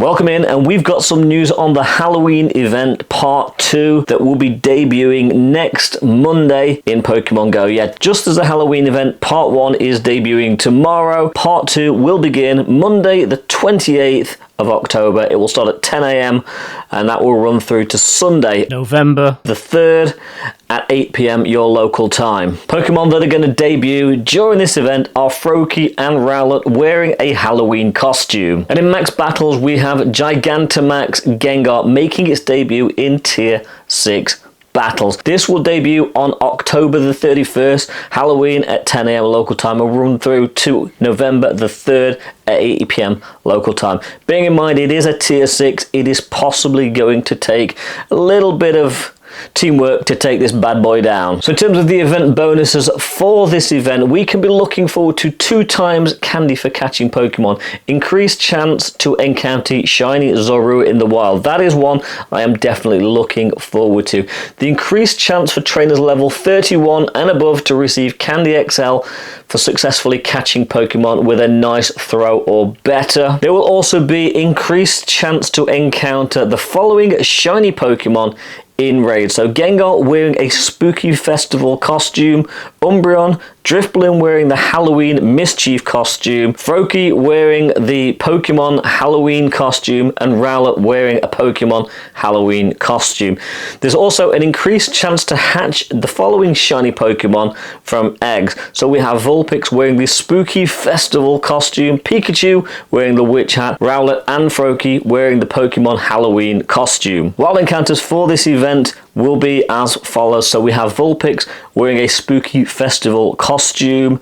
Welcome in, and we've got some news on the Halloween event part 2 that will be debuting next Monday in Pokemon Go. Yeah, just as the Halloween event, part 1 is debuting tomorrow. Part 2 will begin Monday the 28th of October. It will start at 10 AM and that will run through to Sunday, November the 3rd at 8 PM your local time. Pokemon that are going to debut during this event are Froakie and Rowlet wearing a Halloween costume. And in Max Battles we have Gigantamax Gengar making its debut in Tier 6 battles. This will debut on October the 31st, Halloween at 10 AM local time, and run through to November the 3rd at 8 PM local time. Bearing in mind it is a tier 6, it is possibly going to take a little bit of teamwork to take this bad boy down. So in terms of the event bonuses for this event, we can be looking forward to 2 times candy for catching Pokemon, increased chance to encounter shiny Zorua in the wild. That is one I am definitely looking forward to. The increased chance for trainers level 31 and above to receive Candy XL for successfully catching Pokemon with a nice throw or better. There will also be increased chance to encounter the following shiny Pokemon in raid. So Gengar wearing a spooky festival costume, Umbreon, Drifblim wearing the Halloween mischief costume, Froakie wearing the Pokemon Halloween costume, and Rowlet wearing a Pokemon Halloween costume. There's also an increased chance to hatch the following shiny Pokemon from eggs. So we have Vulpix wearing the spooky festival costume, Pikachu wearing the witch hat, Rowlet and Froakie wearing the Pokemon Halloween costume. Wild encounters for this event will be as follows. So we have Vulpix wearing a spooky festival costume,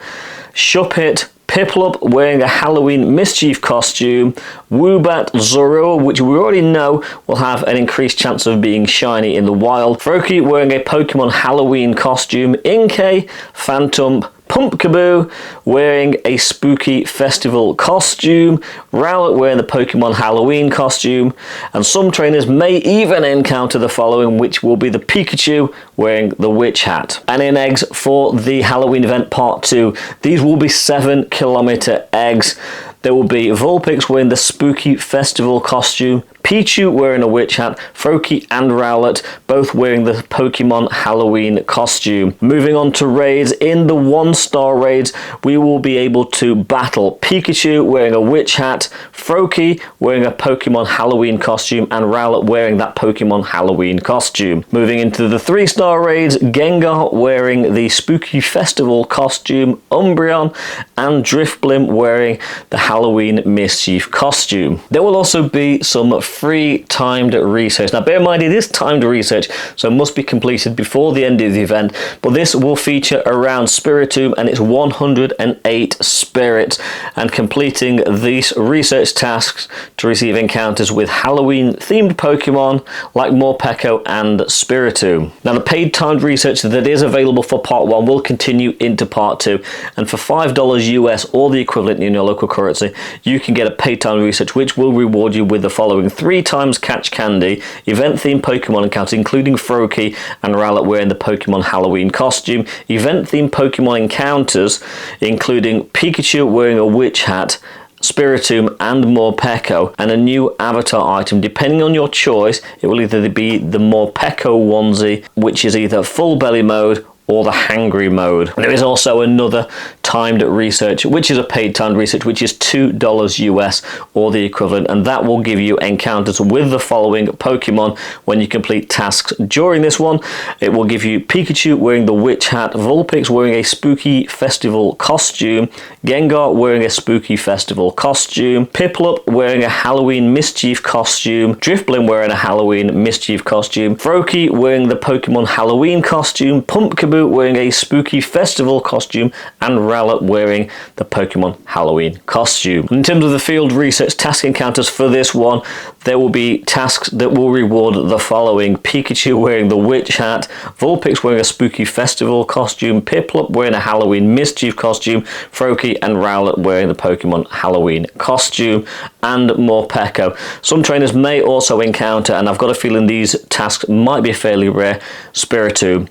Shuppet, Piplup wearing a Halloween mischief costume, Woobat, Zorua, which we already know will have an increased chance of being shiny in the wild, Froakie wearing a Pokemon Halloween costume, Inkay, Phantom, Pumpkaboo wearing a spooky festival costume, Rowlet wearing the Pokemon Halloween costume, and some trainers may even encounter the following, which will be the Pikachu wearing the witch hat. And in eggs for the Halloween event part 2, these will be 7-kilometer eggs. There will be Vulpix wearing the spooky festival costume, Pichu wearing a witch hat, Froakie and Rowlet both wearing the Pokemon Halloween costume. Moving on to raids, in the 1-star raids we will be able to battle Pikachu wearing a witch hat, Froakie wearing a Pokemon Halloween costume, and Rowlet wearing that Pokemon Halloween costume. Moving into the 3-star raids, Gengar wearing the spooky festival costume, Umbreon and Drifblim wearing the Halloween mischief costume. There will also be some free timed research. Now bear in mind it is timed research, so it must be completed before the end of the event, but this will feature around Spiritomb and its 108 spirits, and completing these research tasks to receive encounters with Halloween themed Pokemon like Morpeko and Spiritomb. Now the paid timed research that is available for part 1 will continue into part 2, and for $5 US or the equivalent in your local currency you can get a paid timed research which will reward you with the following: 3 times catch candy, event-themed Pokemon encounters including Froakie and Rowlet wearing the Pokemon Halloween costume, event-themed Pokemon encounters including Pikachu wearing a witch hat, Spiritomb and Morpeko, and a new avatar item. Depending on your choice, it will either be the Morpeko onesie, which is either full belly mode or the hangry mode. There is also another timed research, which is a paid timed research, which is $2 US or the equivalent, and that will give you encounters with the following Pokemon when you complete tasks during this one. It will give you Pikachu wearing the witch hat, Vulpix wearing a spooky festival costume, Gengar wearing a spooky festival costume, Piplup wearing a Halloween mischief costume, Drifblim wearing a Halloween mischief costume, Froakie wearing the Pokemon Halloween costume, Pumpkaboo wearing a spooky festival costume, and Rowlet wearing the Pokemon Halloween costume. In terms of the field research task encounters for this one, there will be tasks that will reward the following: Pikachu wearing the witch hat, Vulpix wearing a spooky festival costume, Piplup wearing a Halloween mischief costume, Froakie and Rowlet wearing the Pokemon Halloween costume, and Morpeko. Some trainers may also encounter, and I've got a feeling these tasks might be fairly rare, Spiritomb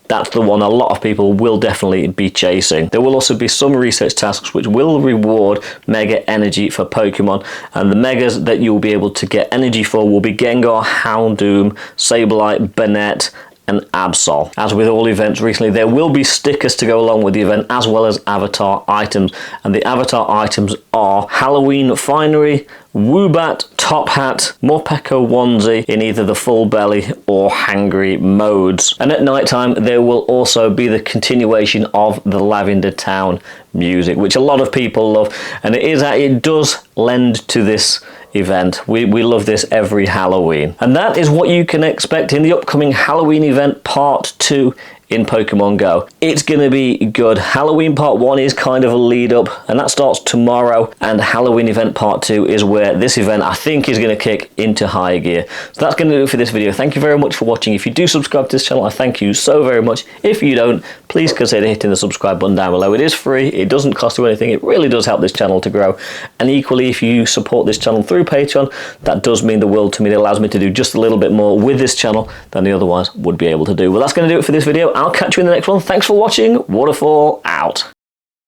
that's the one a lot of people will definitely be chasing. There will also be some research tasks which will reward mega energy for Pokemon, and the megas that you'll be able to get energy for will be Gengar, Houndoom, Sableye, Banette, and Absol. As with all events recently, there will be stickers to go along with the event, as well as avatar items, and the avatar items are Halloween Finery, Woobat, Top Hat, Morpeko onesie in either the full belly or hangry modes. And at night time there will also be the continuation of the Lavender Town music, which a lot of people love, and it does lend to this event. We love this every Halloween. And that is what you can expect in the upcoming Halloween event Part 2 in Pokemon Go. It's gonna be good. Halloween Part 1 is kind of a lead up, and that starts tomorrow, and Halloween event Part 2 is where this event I think is gonna kick into high gear. So that's gonna do it for this video. Thank you very much for watching. If you do subscribe to this channel, I thank you so very much. If you don't, please consider hitting the subscribe button down below. It is free, it doesn't cost you anything, it really does help this channel to grow. And equally, if you support this channel through Patreon, that does mean the world to me. It allows me to do just a little bit more with this channel than I otherwise would be able to do. Well, that's gonna do it for this video. I'll catch you in the next one. Thanks for watching. Waterfall out.